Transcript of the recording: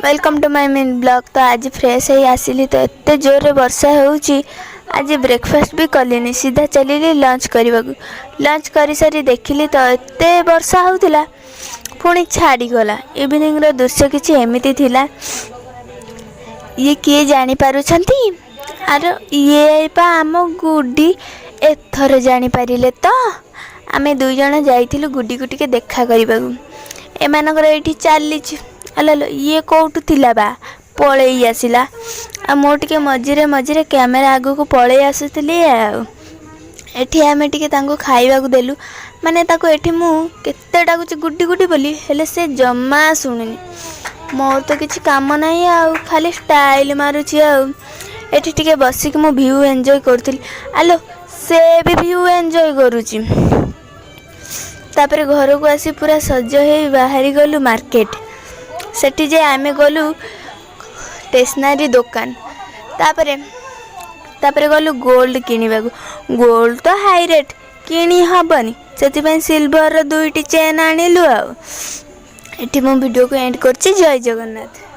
Welcome to my मिन blog. तो आज फ्रेश ही आसिली तो एत जोर वर्षा होउची। आज ब्रेकफास्ट भी कलिनी, सीधा चलिली लंच करने। लंच कर सारी देखिली तो एत वर्षा होउतिला, पुणी छाड़ीगला। इवनिंग रो दृश्य किछि एमिति थिला। ये किए जानी पारुछंती? आरो ये पा आम गुड्डी एथर जानी पारिले तो। आमे दुई जण जाइथिलु गुड्डी को टिके देखा करबाकू। एमानकर एठी चलीछि। अल्ल ये कौटु थिला बा पळेई आसिला। आ मो टिके मझिरे मझिरे कैमेरा आगो को पळेई आसुथिली। एठी आमे टिके तांको खाइबाकू देलु। माने ताको एठी मु केते डाकुछि गुड्डी गुड्डी बोली, हेले से जम्मा सुनुनी। मोर तो किछि काम नाही आ, खाली स्टाइल मारुछि आ। एठी टिके बसिक मु व्यू एन्जॉय करथिल। आलो से भी व्यू एन्जॉय करूछि। तापर घर को आसी पूरा सज हे बाहरी गलु मार्केट। सेठी जे आमे गलु स्टेशनरी दुकान। तापर गलु गोल्ड किनिबाकू। गोल्ड तो हाई रेट किनी हबनी, सेति सिल्वर दुईटी चेन आनिलु। आ एठी मो वीडियो को एंड करछि। जय जगन्नाथ।